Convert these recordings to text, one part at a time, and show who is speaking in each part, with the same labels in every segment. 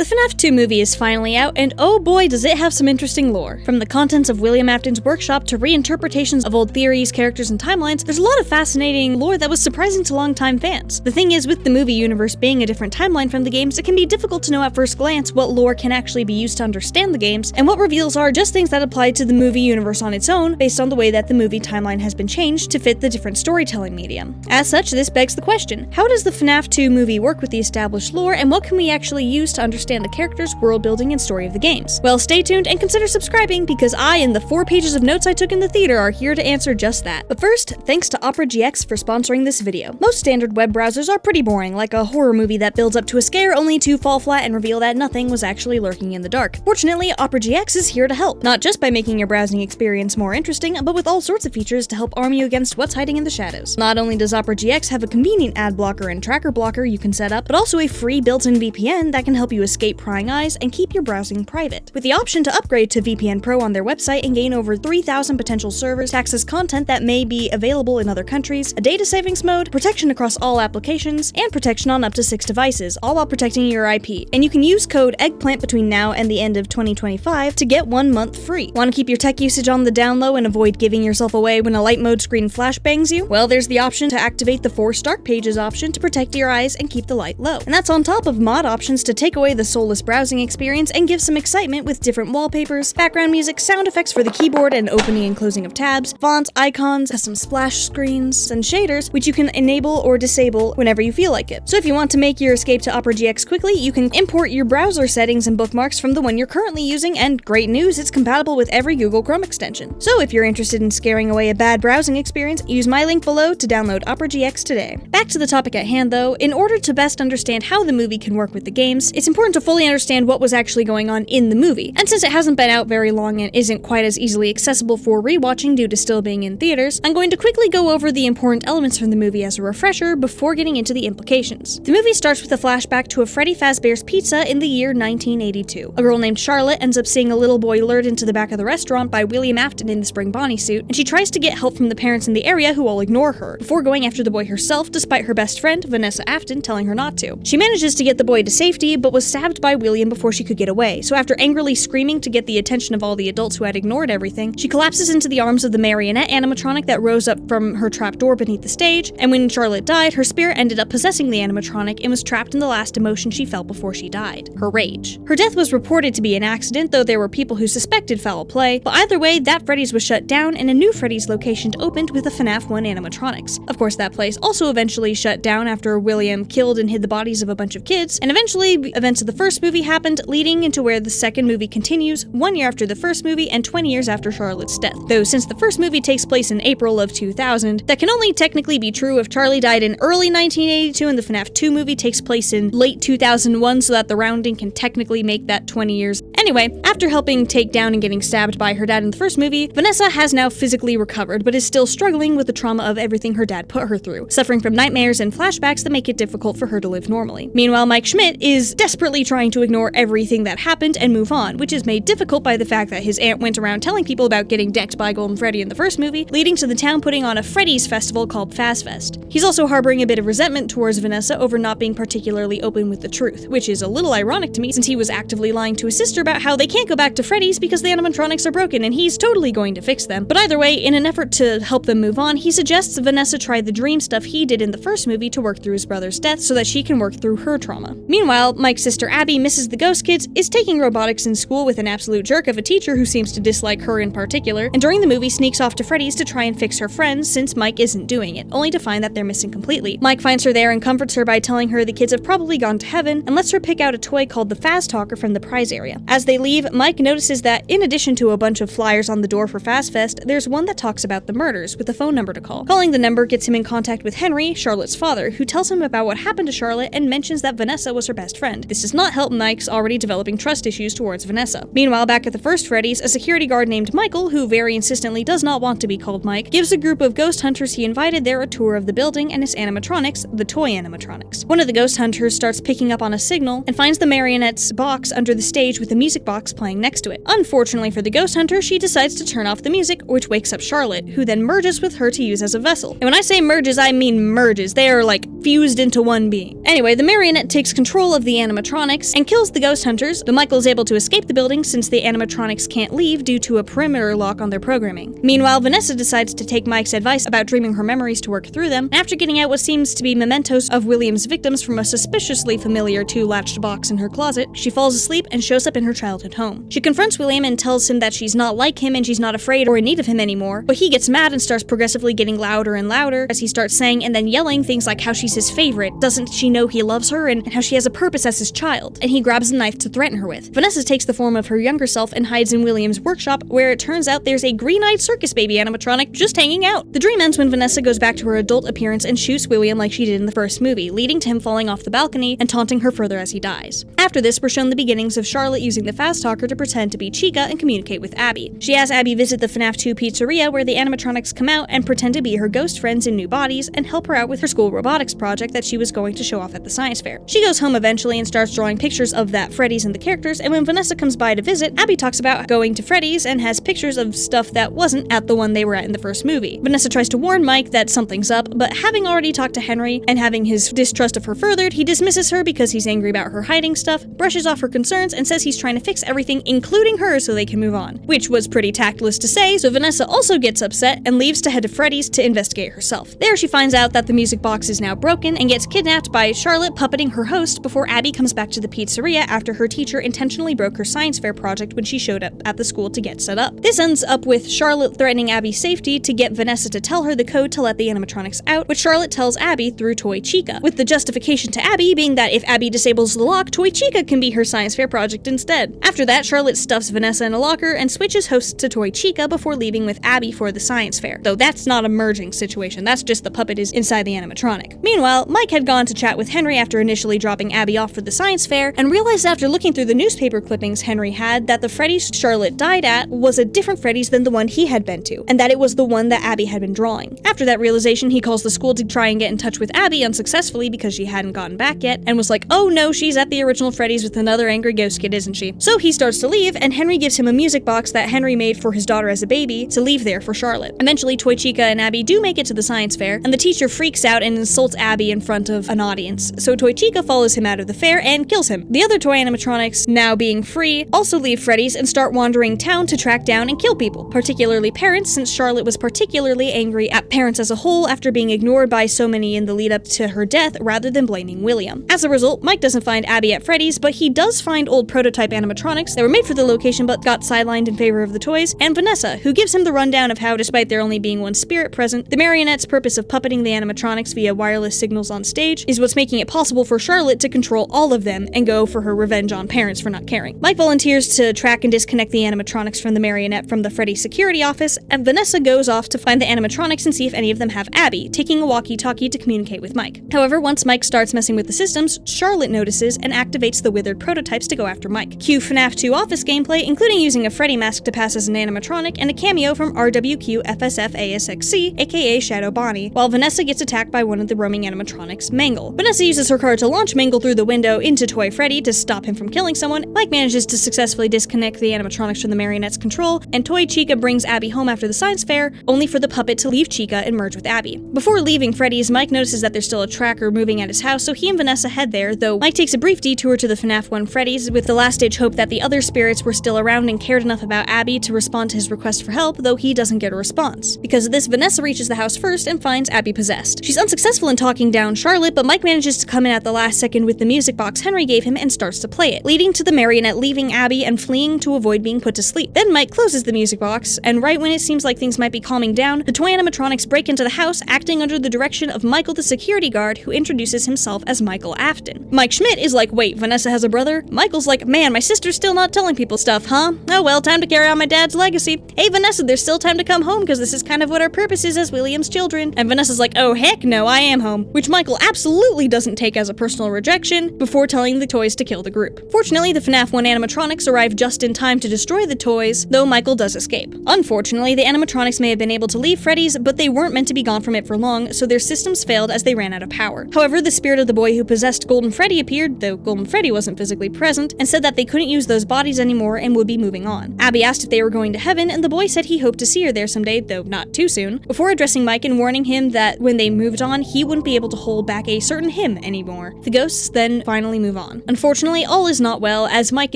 Speaker 1: FNAF 2 movie is finally out, and oh boy does it have some interesting lore. From the contents of William Afton's workshop to reinterpretations of old theories, characters, and timelines, there's a lot of fascinating lore that was surprising to longtime fans. The thing is, with the movie universe being a different timeline from the games, it can be difficult to know at first glance what lore can actually be used to understand the games, and what reveals are just things that apply to the movie universe on its own, based on the way that the movie timeline has been changed to fit the different storytelling medium. As such, this begs the question, how does the FNAF 2 movie work with the established lore, and what can we actually use to understand the characters, world building, and story of the games? Well, stay tuned and consider subscribing, because I and the 4 pages of notes I took in the theater are here to answer just that. But first, thanks to RWQFSFASXC for sponsoring this video. Most standard web browsers are pretty boring, like a horror movie that builds up to a scare only to fall flat and reveal that nothing was actually lurking in the dark. Fortunately, RWQFSFASXC is here to help, not just by making your browsing experience more interesting, but with all sorts of features to help arm you against what's hiding in the shadows. Not only does RWQFSFASXC have a convenient ad blocker and tracker blocker you can set up, but also a free built-in VPN that can help you escape prying eyes and keep your browsing private. With the option to upgrade to VPN Pro on their website and gain over 3,000 potential servers to access content that may be available in other countries, a data savings mode, protection across all applications, and protection on up to 6 devices, all while protecting your IP. And you can use code EGGPLANT between now and the end of 2025 to get 1 month free. Want to keep your tech usage on the down low and avoid giving yourself away when a light mode screen flashbangs you? Well, there's the option to activate the Force Dark Pages option to protect your eyes and keep the light low. And that's on top of mod options to take away the soulless browsing experience and give some excitement with different wallpapers, background music, sound effects for the keyboard and opening and closing of tabs, fonts, icons, custom splash screens, and shaders, which you can enable or disable whenever you feel like it. So if you want to make your escape to RWQFSFASXC quickly, you can import your browser settings and bookmarks from the one you're currently using, and great news, it's compatible with every Google Chrome extension. So if you're interested in scaring away a bad browsing experience, use my link below to download RWQFSFASXC today. Back to the topic at hand though, in order to best understand how the movie can work with the games, it's important to fully understand what was actually going on in the movie. And since it hasn't been out very long and isn't quite as easily accessible for rewatching due to still being in theaters, I'm going to quickly go over the important elements from the movie as a refresher before getting into the implications. The movie starts with a flashback to a Freddy Fazbear's Pizza in the year 1982. A girl named Charlotte ends up seeing a little boy lured into the back of the restaurant by William Afton in the spring Bonnie suit, and she tries to get help from the parents in the area who all ignore her, before going after the boy herself despite her best friend, Vanessa Afton, telling her not to. She manages to get the boy to safety, but was stabbed by William before she could get away, so after angrily screaming to get the attention of all the adults who had ignored everything, she collapses into the arms of the marionette animatronic that rose up from her trapdoor beneath the stage, and when Charlotte died, her spirit ended up possessing the animatronic and was trapped in the last emotion she felt before she died, her rage. Her death was reported to be an accident, though there were people who suspected foul play, but either way, that Freddy's was shut down and a new Freddy's location opened with the FNAF 1 animatronics. Of course, that place also eventually shut down after William killed and hid the bodies of a bunch of kids, and eventually events of the first movie happened, leading into where the second movie continues, 1 year after the first movie and 20 years after Charlotte's death. Though since the first movie takes place in April of 2000, that can only technically be true if Charlie died in early 1982 and the FNAF 2 movie takes place in late 2001, so that the rounding can technically make that 20 years. Anyway, after helping take down and getting stabbed by her dad in the first movie, Vanessa has now physically recovered, but is still struggling with the trauma of everything her dad put her through, suffering from nightmares and flashbacks that make it difficult for her to live normally. Meanwhile, Mike Schmidt is desperately trying to ignore everything that happened and move on, which is made difficult by the fact that his aunt went around telling people about getting decked by Golden Freddy in the first movie, leading to the town putting on a Freddy's festival called FazFest. He's also harboring a bit of resentment towards Vanessa over not being particularly open with the truth, which is a little ironic to me since he was actively lying to his sister about how they can't go back to Freddy's because the animatronics are broken and he's totally going to fix them. But either way, in an effort to help them move on, he suggests Vanessa try the dream stuff he did in the first movie to work through his brother's death so that she can work through her trauma. Meanwhile, Mike's sister Abby misses the Ghost Kids, is taking robotics in school with an absolute jerk of a teacher who seems to dislike her in particular, and during the movie sneaks off to Freddy's to try and fix her friends since Mike isn't doing it, only to find that they're missing completely. Mike finds her there and comforts her by telling her the kids have probably gone to heaven and lets her pick out a toy called the Faz Talker from the prize area. As they leave, Mike notices that in addition to a bunch of flyers on the door for FazFest, there's one that talks about the murders with a phone number to call. Calling the number gets him in contact with Henry, Charlotte's father, who tells him about what happened to Charlotte and mentions that Vanessa was her best friend. This does not help Mike's already developing trust issues towards Vanessa. Meanwhile, back at the first Freddy's, a security guard named Michael, who very insistently does not want to be called Mike, gives a group of ghost hunters he invited there a tour of the building and its animatronics, the toy animatronics. One of the ghost hunters starts picking up on a signal and finds the marionette's box under the stage with a music box playing next to it. Unfortunately for the ghost hunter, she decides to turn off the music, which wakes up Charlotte, who then merges with her to use as a vessel. And when I say merges, I mean merges. They are like fused into one being. Anyway, the marionette takes control of the animatronic animatronics and kills the ghost hunters, though Michael is able to escape the building since the animatronics can't leave due to a perimeter lock on their programming. Meanwhile, Vanessa decides to take Mike's advice about dreaming her memories to work through them, and after getting out what seems to be mementos of William's victims from a suspiciously familiar two-latched box in her closet, she falls asleep and shows up in her childhood home. She confronts William and tells him that she's not like him and she's not afraid or in need of him anymore, but he gets mad and starts progressively getting louder and louder as he starts saying and then yelling things like how she's his favorite, doesn't she know he loves her, and how she has a purpose as his child, and he grabs a knife to threaten her with. Vanessa takes the form of her younger self and hides in William's workshop, where it turns out there's a green-eyed circus baby animatronic just hanging out. The dream ends when Vanessa goes back to her adult appearance and shoots William like she did in the first movie, leading to him falling off the balcony and taunting her further as he dies. After this, we're shown the beginnings of Charlotte using the fast talker to pretend to be Chica and communicate with Abby. She has Abby visit the FNAF 2 pizzeria where the animatronics come out and pretend to be her ghost friends in new bodies and help her out with her school robotics project that she was going to show off at the science fair. She goes home eventually and starts drawing pictures of that Freddy's and the characters, and when Vanessa comes by to visit, Abby talks about going to Freddy's and has pictures of stuff that wasn't at the one they were at in the first movie. Vanessa tries to warn Mike that something's up, but having already talked to Henry and having his distrust of her furthered, he dismisses her because he's angry about her hiding stuff, brushes off her concerns, and says he's trying to fix everything, including her, so they can move on. Which was pretty tactless to say, so Vanessa also gets upset and leaves to head to Freddy's to investigate herself. There she finds out that the music box is now broken and gets kidnapped by Charlotte puppeting her host before Abby comes back to the pizzeria after her teacher intentionally broke her science fair project when she showed up at the school to get set up. This ends up with Charlotte threatening Abby's safety to get Vanessa to tell her the code to let the animatronics out, which Charlotte tells Abby through Toy Chica, with the justification to Abby being that if Abby disables the lock, Toy Chica can be her science fair project instead. After that, Charlotte stuffs Vanessa in a locker and switches hosts to Toy Chica before leaving with Abby for the science fair, though that's not a merging situation, that's just the puppet is inside the animatronic. Meanwhile, Mike had gone to chat with Henry after initially dropping Abby off for the science fair, and realized after looking through the newspaper clippings Henry had that the Freddy's Charlotte died at was a different Freddy's than the one he had been to, and that it was the one that Abby had been drawing. After that realization, he calls the school to try and get in touch with Abby unsuccessfully because she hadn't gotten back yet, and was like, oh no, she's at the original Freddy's with another angry ghost kid, isn't she? So he starts to leave, and Henry gives him a music box that Henry made for his daughter as a baby to leave there for Charlotte. Eventually, Toy Chica and Abby do make it to the science fair, and the teacher freaks out and insults Abby in front of an audience, so Toy Chica follows him out of the fair and kills him. The other toy animatronics, now being free, also leave Freddy's and start wandering town to track down and kill people, particularly parents, since Charlotte was particularly angry at parents as a whole after being ignored by so many in the lead up to her death rather than blaming William. As a result, Mike doesn't find Abby at Freddy's, but he does find old prototype animatronics that were made for the location but got sidelined in favor of the toys, and Vanessa, who gives him the rundown of how, despite there only being one spirit present, the marionette's purpose of puppeting the animatronics via wireless signals on stage is what's making it possible for Charlotte to control all of them and go for her revenge on parents for not caring. Mike volunteers to track and disconnect the animatronics from the marionette from the Freddy security office, and Vanessa goes off to find the animatronics and see if any of them have Abby, taking a walkie-talkie to communicate with Mike. However, once Mike starts messing with the systems, Charlotte notices and activates the withered prototypes to go after Mike. Cue FNAF 2 office gameplay, including using a Freddy mask to pass as an animatronic and a cameo from RWQFSFASXC, aka Shadow Bonnie, while Vanessa gets attacked by one of the roaming animatronics, Mangle. Vanessa uses her card to launch Mangle through the window into Toy Freddy to stop him from killing someone. Mike manages to successfully disconnect the animatronics from the marionette's control, and Toy Chica brings Abby home after the science fair, only for the puppet to leave Chica and merge with Abby. Before leaving Freddy's, Mike notices that there's still a tracker moving at his house, so he and Vanessa head there, though Mike takes a brief detour to the FNAF 1 Freddy's with the last-ditch hope that the other spirits were still around and cared enough about Abby to respond to his request for help, though he doesn't get a response. Because of this, Vanessa reaches the house first and finds Abby possessed. She's unsuccessful in talking down Charlotte, but Mike manages to come in at the last second with the music box Henry gave him and starts to play it, leading to the marionette leaving Abby and fleeing to avoid being put to sleep. Then Mike closes the music box, and right when it seems like things might be calming down, the toy animatronics break into the house, acting under the direction of Michael the security guard, who introduces himself as Michael Afton. Mike Schmidt is like, wait, Vanessa has a brother? Michael's like, man, my sister's still not telling people stuff, huh? Oh well, time to carry on my dad's legacy. Hey Vanessa, there's still time to come home because this is kind of what our purpose is as William's children. And Vanessa's like, oh heck no, I am home, which Michael absolutely doesn't take as a personal rejection before telling the toys to kill the group. Fortunately, the FNAF 1 animatronics arrive just in time to destroy the toys, though Michael does escape. Unfortunately, the animatronics may have been able to leave Freddy's, but they weren't meant to be gone from it for long, so their systems failed as they ran out of power. However, the spirit of the boy who possessed Golden Freddy appeared, though Golden Freddy wasn't physically present, and said that they couldn't use those bodies anymore and would be moving on. Abby asked if they were going to heaven, and the boy said he hoped to see her there someday, though not too soon, before addressing Mike and warning him that when they moved on, he wouldn't be able to hold back a certain him anymore. The ghosts then finally move on. gone. Unfortunately, all is not well, as Mike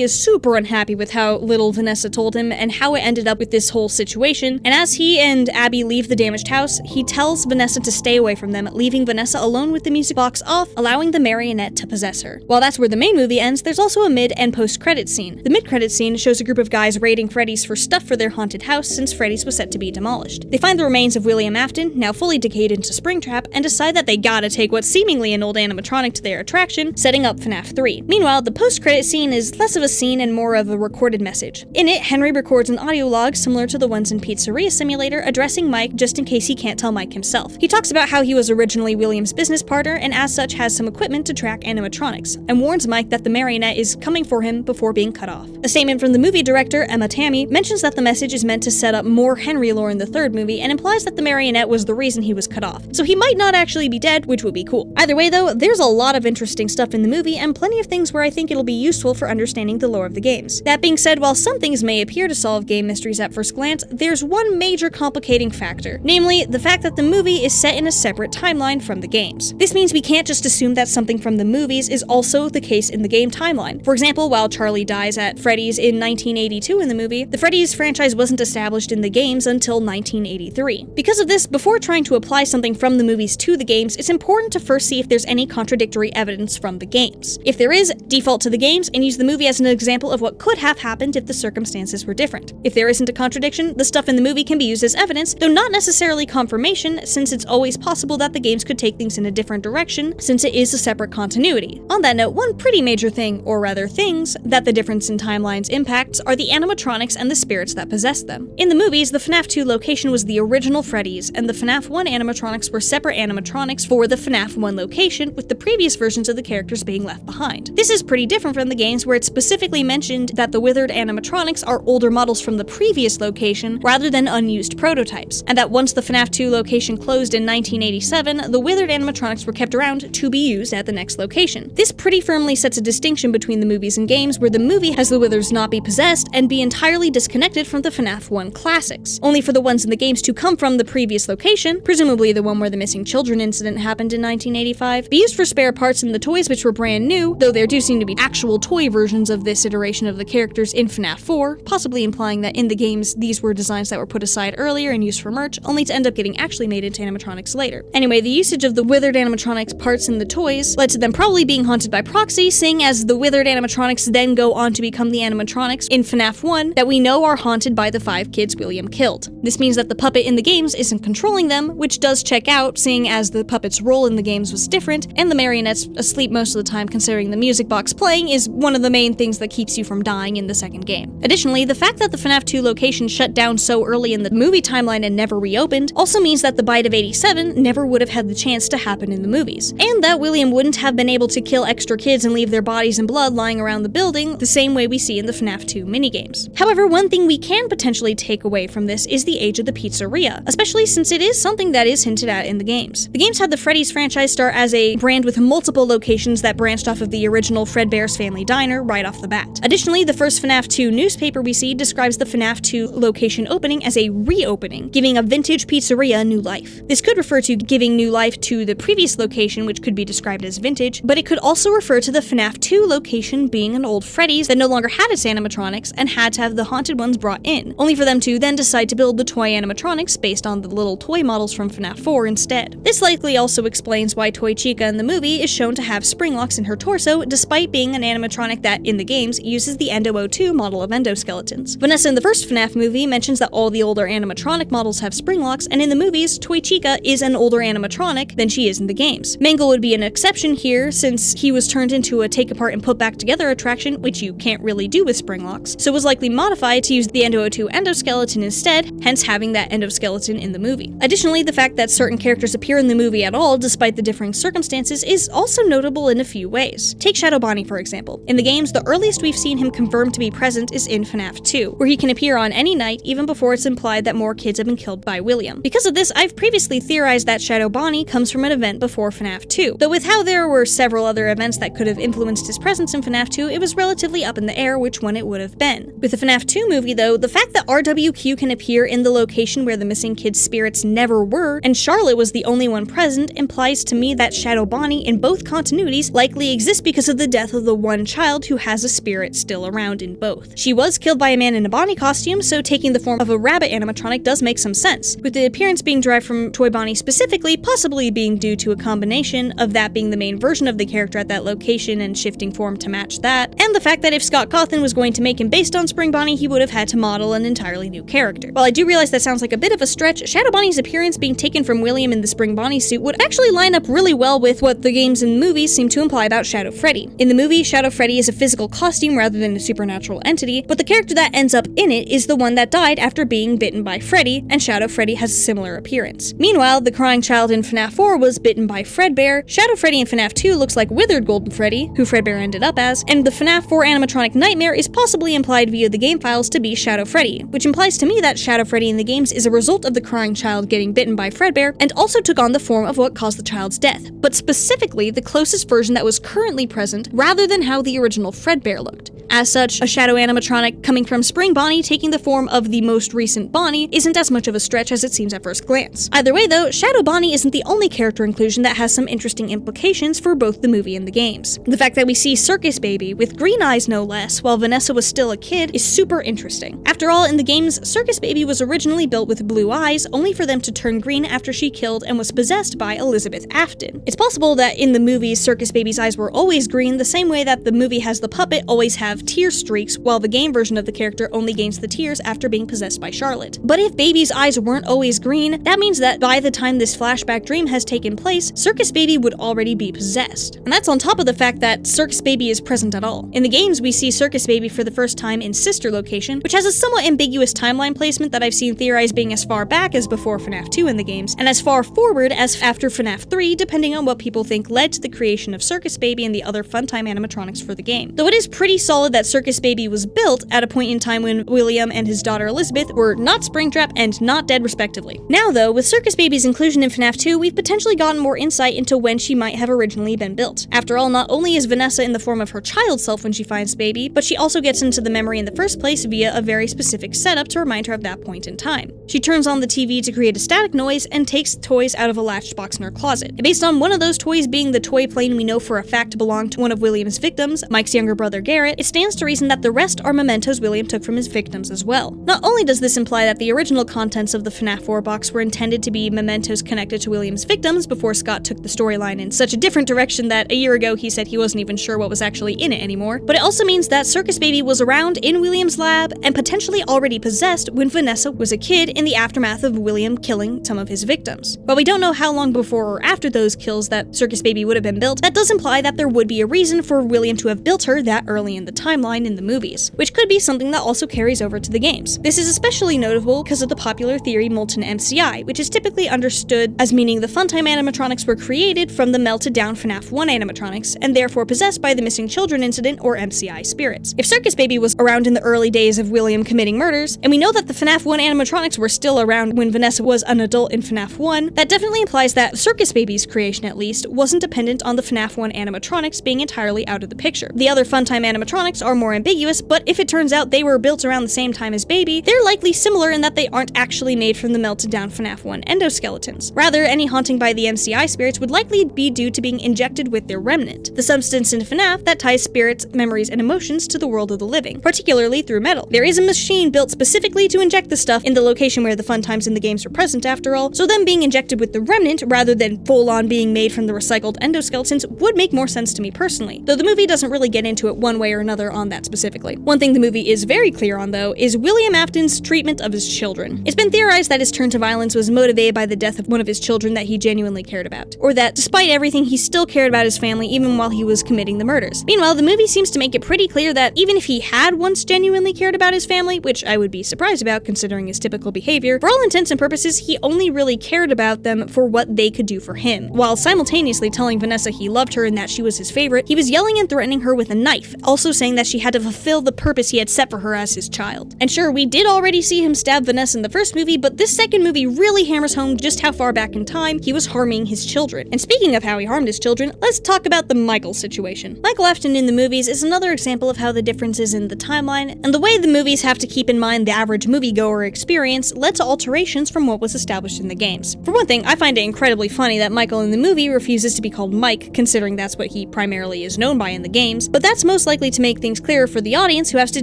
Speaker 1: is super unhappy with how little Vanessa told him and how it ended up with this whole situation, and as he and Abby leave the damaged house, he tells Vanessa to stay away from them, leaving Vanessa alone with the music box off, allowing the marionette to possess her. While that's where the main movie ends, there's also a mid and post-credit scene. The mid-credit scene shows a group of guys raiding Freddy's for stuff for their haunted house since Freddy's was set to be demolished. They find the remains of William Afton, now fully decayed into Springtrap, and decide that they gotta take what's seemingly an old animatronic to their attraction, setting up FNAF 3. Meanwhile, the post-credit scene is less of a scene and more of a recorded message. In it, Henry records an audio log similar to the ones in Pizzeria Simulator addressing Mike just in case he can't tell Mike himself. He talks about how he was originally William's business partner and as such has some equipment to track animatronics, and warns Mike that the marionette is coming for him before being cut off. A statement from the movie director, Emma Tammy, mentions that the message is meant to set up more Henry lore in the third movie and implies that the marionette was the reason he was cut off, so he might not actually be dead, which would be cool. Either way though, there's a lot of interesting stuff in the movie and plenty of things where I think it'll be useful for understanding the lore of the games. That being said, while some things may appear to solve game mysteries at first glance, there's one major complicating factor, namely the fact that the movie is set in a separate timeline from the games. This means we can't just assume that something from the movies is also the case in the game timeline. For example, while Charlie dies at Freddy's in 1982 in the movie, the Freddy's franchise wasn't established in the games until 1983. Because of this, before trying to apply something from the movies to the games, it's important to first see if there's any contradictory evidence from the games. If there is, default to the games and use the movie as an example of what could have happened if the circumstances were different. If there isn't a contradiction, the stuff in the movie can be used as evidence, though not necessarily confirmation, since it's always possible that the games could take things in a different direction, since it is a separate continuity. On that note, one pretty major thing, or rather things, that the difference in timelines impacts are the animatronics and the spirits that possess them. In the movies, the FNAF 2 location was the original Freddy's, and the FNAF 1 animatronics were separate animatronics for the FNAF 1 location, with the previous versions of the characters being left behind. This is pretty different from the games, where it's specifically mentioned that the withered animatronics are older models from the previous location rather than unused prototypes, and that once the FNAF 2 location closed in 1987, the withered animatronics were kept around to be used at the next location. This pretty firmly sets a distinction between the movies and games, where the movie has the withers not be possessed and be entirely disconnected from the FNAF 1 classics, only for the ones in the games to come from the previous location, presumably the one where the missing children incident happened in 1985, be used for spare parts in the toys which were brand new, though there do seem to be actual toy versions of this iteration of the characters in FNAF 4, possibly implying that in the games these were designs that were put aside earlier and used for merch, only to end up getting actually made into animatronics later. Anyway, the usage of the withered animatronics parts in the toys led to them probably being haunted by proxy, seeing as the withered animatronics then go on to become the animatronics in FNAF 1 that we know are haunted by the 5 kids William killed. This means that the puppet in the games isn't controlling them, which does check out, seeing as the puppet's role in the games was different, and the marionette's asleep most of the time considering the music box playing is one of the main things that keeps you from dying in the second game. Additionally, the fact that the FNAF 2 location shut down so early in the movie timeline and never reopened also means that the bite of 87 never would have had the chance to happen in the movies, and that William wouldn't have been able to kill extra kids and leave their bodies and blood lying around the building the same way we see in the FNAF 2 minigames. However, one thing we can potentially take away from this is the age of the pizzeria, especially since it is something that is hinted at in the games. The games had the Freddy's franchise start as a brand with multiple locations that branched off of the original Fredbear's Family Diner right off the bat. Additionally, the first FNAF 2 newspaper we see describes the FNAF 2 location opening as a reopening, giving a vintage pizzeria new life. This could refer to giving new life to the previous location, which could be described as vintage, but it could also refer to the FNAF 2 location being an old Freddy's that no longer had its animatronics and had to have the haunted ones brought in, only for them to then decide to build the toy animatronics based on the little toy models from FNAF 4 instead. This likely also explains why Toy Chica in the movie is shown to have spring locks in her torso, despite being an animatronic that, in the games, uses the Endo 02 model of endoskeletons. Vanessa in the first FNAF movie mentions that all the older animatronic models have spring locks, and in the movies, Toy Chica is an older animatronic than she is in the games. Mangle would be an exception here, since he was turned into a take-apart and put-back-together attraction, which you can't really do with spring locks, so was likely modified to use the Endo 02 endoskeleton instead, hence having that endoskeleton in the movie. Additionally, the fact that certain characters appear in the movie at all, despite the differing circumstances, is also notable in a few ways. Take Shadow Bonnie, for example. In the games, the earliest we've seen him confirmed to be present is in FNAF 2, where he can appear on any night, even before it's implied that more kids have been killed by William. Because of this, I've previously theorized that Shadow Bonnie comes from an event before FNAF 2, though with how there were several other events that could have influenced his presence in FNAF 2, it was relatively up in the air which one it would have been. With the FNAF 2 movie, though, the fact that RWQ can appear in the location where the missing kids' spirits never were, and Charlotte was the only one present, implies to me that Shadow Bonnie in both continuities likely exists because of the death of the one child who has a spirit still around in both. She was killed by a man in a Bonnie costume, so taking the form of a rabbit animatronic does make some sense, with the appearance being derived from Toy Bonnie specifically, possibly being due to a combination of that being the main version of the character at that location and shifting form to match that, and the fact that if Scott Cawthon was going to make him based on Spring Bonnie, he would have had to model an entirely new character. While I do realize that sounds like a bit of a stretch, Shadow Bonnie's appearance being taken from William in the Spring Bonnie suit would actually line up really well with what the games and movies seem to imply about Shadow Freddy. In the movie, Shadow Freddy is a physical costume rather than a supernatural entity, but the character that ends up in it is the one that died after being bitten by Freddy, and Shadow Freddy has a similar appearance. Meanwhile, the crying child in FNAF 4 was bitten by Fredbear, Shadow Freddy in FNAF 2 looks like Withered Golden Freddy, who Fredbear ended up as, and the FNAF 4 animatronic Nightmare is possibly implied via the game files to be Shadow Freddy, which implies to me that Shadow Freddy in the games is a result of the crying child getting bitten by Fredbear, and also took on the form of what caused the child's death, but specifically the closest version that was currently present, rather than how the original Fredbear looked. As such, a Shadow animatronic coming from Spring Bonnie taking the form of the most recent Bonnie isn't as much of a stretch as it seems at first glance. Either way though, Shadow Bonnie isn't the only character inclusion that has some interesting implications for both the movie and the games. The fact that we see Circus Baby, with green eyes no less, while Vanessa was still a kid, is super interesting. After all, in the games, Circus Baby was originally built with blue eyes, only for them to turn green after she killed and was possessed by Elizabeth Afton. It's possible that in the movies, Circus Baby's eyes were always green, the same way that the movie has the puppet always have tear streaks, while the game version of the character only gains the tears after being possessed by Charlotte. But if Baby's eyes weren't always green, that means that by the time this flashback dream has taken place, Circus Baby would already be possessed. And that's on top of the fact that Circus Baby is present at all. In the games, we see Circus Baby for the first time in Sister Location, which has a somewhat ambiguous timeline placement that I've seen theorized being as far back as before FNAF 2 in the games, and as far forward as after FNAF 3, depending on what people think led to the creation of Circus Baby and the other Funtime animatronics for the game. Though it is pretty solid that Circus Baby was built at a point in time when William and his daughter Elizabeth were not Springtrap and not dead respectively. Now though, with Circus Baby's inclusion in FNAF 2, we've potentially gotten more insight into when she might have originally been built. After all, not only is Vanessa in the form of her child self when she finds Baby, but she also gets into the memory in the first place via a very specific setup to remind her of that point in time. She turns on the TV to create a static noise and takes toys out of a latched box in her closet. And based on one of those toys being the toy plane we know for a fact belonged to one of William's victims, Mike's younger brother Garrett, it stands to reason that the rest are mementos William took from his victims as well. Not only does this imply that the original contents of the FNAF 4 box were intended to be mementos connected to William's victims before Scott took the storyline in such a different direction that a year ago he said he wasn't even sure what was actually in it anymore, but it also means that Circus Baby was around in William's lab and potentially already possessed when Vanessa was a kid in the aftermath of William killing some of his victims. While we don't know how long before or after those kills that Circus Baby would have been built, that does imply that there would be a reason for William to have built her that early in the timeline in the movies, which could be something that also carries over to the games. This is especially notable because of the popular theory Molten MCI, which is typically understood as meaning the Funtime animatronics were created from the melted down FNAF 1 animatronics, and therefore possessed by the Missing Children incident or MCI spirits. If Circus Baby was around in the early days of William committing murders, and we know that the FNAF 1 animatronics were still around when Vanessa was an adult in FNAF 1, that definitely implies that Circus Baby's creation at least wasn't dependent on the FNAF 1 animatronics being entirely out of the picture. The other Funtime animatronics are more ambiguous, but if it turns out they were built around the same time as Baby, they're likely similar in that they aren't actually made from the melted down FNAF 1 endoskeletons. Rather, any haunting by the MCI spirits would likely be due to being injected with their remnant, the substance in FNAF that ties spirits, memories, and emotions to the world of the living, particularly through metal. There is a machine built specifically to inject the stuff in the location where the Funtimes in the games are present after all, so them being injected with the remnant rather than full-on being made from the recycled endoskeletons would make more sense to me personally, though the movie doesn't really get into it one way or another on that specifically. One thing the movie is very clear on though is William Afton's treatment of his children. It's been theorized that his turn to violence was motivated by the death of one of his children that he genuinely cared about, or that despite everything he still cared about his family even while he was committing the murders. Meanwhile, the movie seems to make it pretty clear that even if he had once genuinely cared about his family, which I would be surprised about considering his typical behavior, for all intents and purposes he only really cared about them for what they could do for him. While simultaneously telling Vanessa he loved her and that she was his favorite, he was yelling and threatening her with a knife, also saying feeling that she had to fulfill the purpose he had set for her as his child. And sure, we did already see him stab Vanessa in the first movie, but this second movie really hammers home just how far back in time he was harming his children. And speaking of how he harmed his children, let's talk about the Michael situation. Michael Afton in the movies is another example of how the differences in the timeline and the way the movies have to keep in mind the average moviegoer experience led to alterations from what was established in the games. For one thing, I find it incredibly funny that Michael in the movie refuses to be called Mike, considering that's what he primarily is known by in the games, but that's most likely to make things clearer for the audience who has to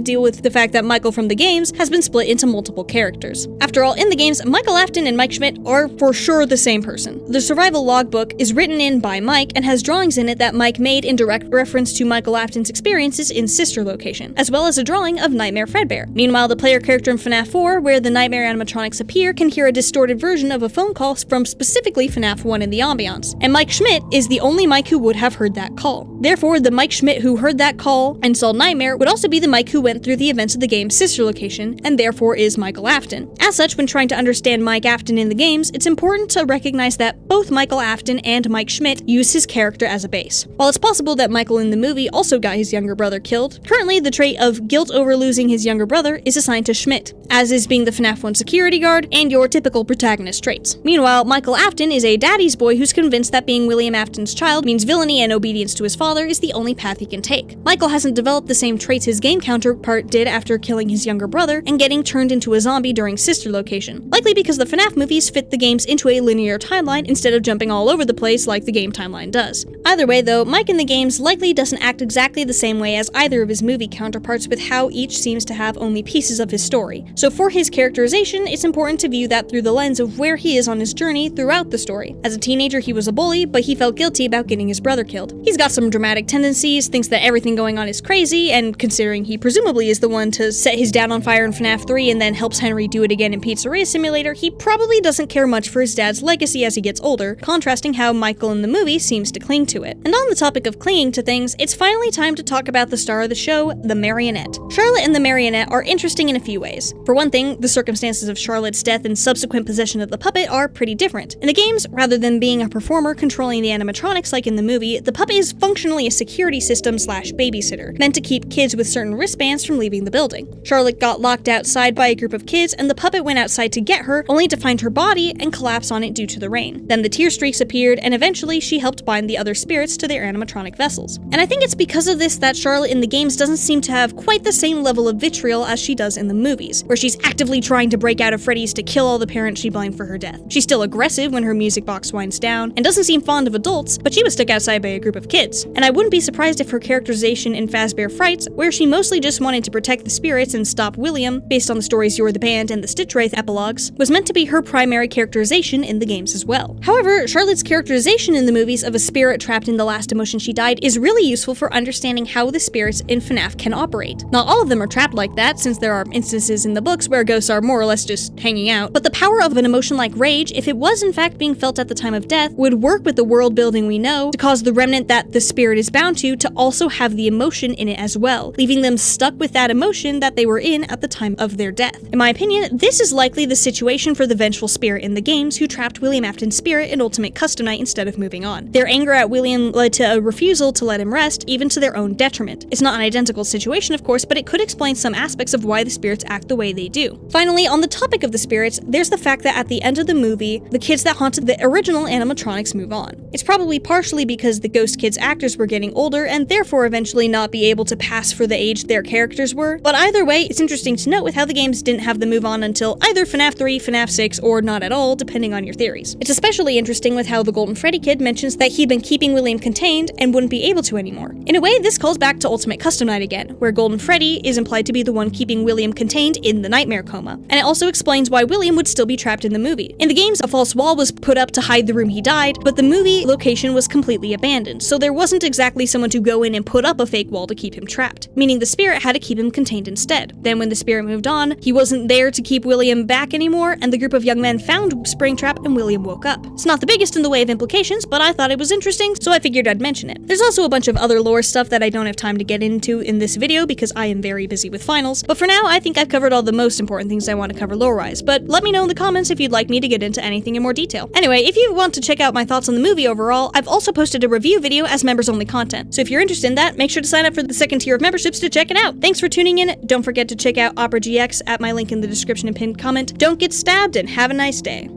Speaker 1: deal with the fact that Michael from the games has been split into multiple characters. After all, in the games, Michael Afton and Mike Schmidt are for sure the same person. The survival logbook is written in by Mike and has drawings in it that Mike made in direct reference to Michael Afton's experiences in Sister Location, as well as a drawing of Nightmare Fredbear. Meanwhile, the player character in FNAF 4, where the Nightmare animatronics appear, can hear a distorted version of a phone call from specifically FNAF 1 in the ambiance. And Mike Schmidt is the only Mike who would have heard that call. Therefore, the Mike Schmidt who heard that call and saw Nightmare would also be the Mike who went through the events of the game's Sister Location, and therefore is Michael Afton. As such, when trying to understand Mike Afton in the games, it's important to recognize that both Michael Afton and Mike Schmidt use his character as a base. While it's possible that Michael in the movie also got his younger brother killed, currently the trait of guilt over losing his younger brother is assigned to Schmidt, as is being the FNAF 1 security guard and your typical protagonist traits. Meanwhile, Michael Afton is a daddy's boy who's convinced that being William Afton's child means villainy and obedience to his father is the only path he can take. Michael hasn't developed the same traits his game counterpart did after killing his younger brother and getting turned into a zombie during Sister Location, likely because the FNAF movies fit the games into a linear timeline instead of jumping all over the place like the game timeline does. Either way though, Mike in the games likely doesn't act exactly the same way as either of his movie counterparts, with how each seems to have only pieces of his story. So for his characterization, it's important to view that through the lens of where he is on his journey throughout the story. As a teenager, he was a bully, but he felt guilty about getting his brother killed. He's got some dramatic tendencies, thinks that everything going on is crazy, and considering he presumably is the one to set his dad on fire in FNAF 3 and then helps Henry do it again in Pizzeria Simulator, he probably doesn't care much for his dad's legacy as he gets older, contrasting how Michael in the movie seems to cling to it. And on the topic of clinging to things, it's finally time to talk about the star of the show, the Marionette. Charlotte and the Marionette are interesting in a few ways. For one thing, the circumstances of Charlotte's death and subsequent possession of the puppet are pretty different. In the games, rather than being a performer controlling the animatronics like in the movie, the puppet is functionally a security system slash babysitter, meant to keep kids with certain wristbands from leaving the building. Charlotte got locked outside by a group of kids, and the puppet went outside to get her, only to find her body and collapse on it due to the rain. Then the tear streaks appeared, and eventually she helped bind the other spirits to their animatronic vessels. And I think it's because of this that Charlotte in the games doesn't seem to have quite the same level of vitriol as she does in the movies, where she's actively trying to break out of Freddy's to kill all the parents she blamed for her death. She's still aggressive when her music box winds down, and doesn't seem fond of adults, but she was stuck outside by a group of kids. And I wouldn't be surprised if her characterization in Fazbear Frights, where she mostly just wanted to protect the spirits and stop William, based on the stories You're the Band and the Stitch Wraith epilogues, was meant to be her primary characterization in the games as well. However, Charlotte's characterization in the movies of a spirit trapped in the last emotion she died is really useful for understanding how the spirits in FNAF can operate. Not all of them are trapped like that, since there are instances in the books where ghosts are more or less just hanging out, but the power of an emotion like rage, if it was in fact being felt at the time of death, would work with the world building we know to cause the remnant that the spirit is bound to also have the emotion in it as well, leaving them stuck with that emotion that they were in at the time of their death. In my opinion, this is likely the situation for the vengeful spirit in the games who trapped William Afton's spirit in Ultimate Custom Night instead of moving on. Their anger at William led to a refusal to let him rest, even to their own detriment. It's not an identical situation, of course, but it could explain some aspects of why the spirits act the way they do. Finally, on the topic of the spirits, there's the fact that at the end of the movie, the kids that haunted the original animatronics move on. It's probably partially because the Ghost Kids actors were getting older and therefore eventually not be able to pass for the age their characters were, but either way, it's interesting to note with how the games didn't have them move on until either FNAF 3, FNAF 6, or not at all, depending on your theories. It's especially interesting with how the Golden Freddy kid mentions that he'd been keeping William contained and wouldn't be able to anymore. In a way, this calls back to Ultimate Custom Night again, where Golden Freddy is implied to be the one keeping William contained in the nightmare coma, and it also explains why William would still be trapped in the movie. In the games, a false wall was put up to hide the room he died, but the movie location was completely abandoned, so there wasn't exactly someone to go in and put up a fake wall to keep him trapped, meaning the spirit had to keep him contained instead. Then when the spirit moved on, he wasn't there to keep William back anymore, and the group of young men found Springtrap and William woke up. It's not the biggest in the way of implications, but I thought it was interesting, so I figured I'd mention it. There's also a bunch of other lore stuff that I don't have time to get into in this video because I am very busy with finals, but for now I think I've covered all the most important things I want to cover lore-wise, but let me know in the comments if you'd like me to get into anything in more detail. Anyway, if you want to check out my thoughts on the movie overall, I've also posted a review video as members-only content, so if you're interested in that, make sure to sign up for the the second tier of memberships to check it out. Thanks for tuning in. Don't forget to check out Opera GX at my link in the description and pinned comment. Don't get stabbed, and have a nice day.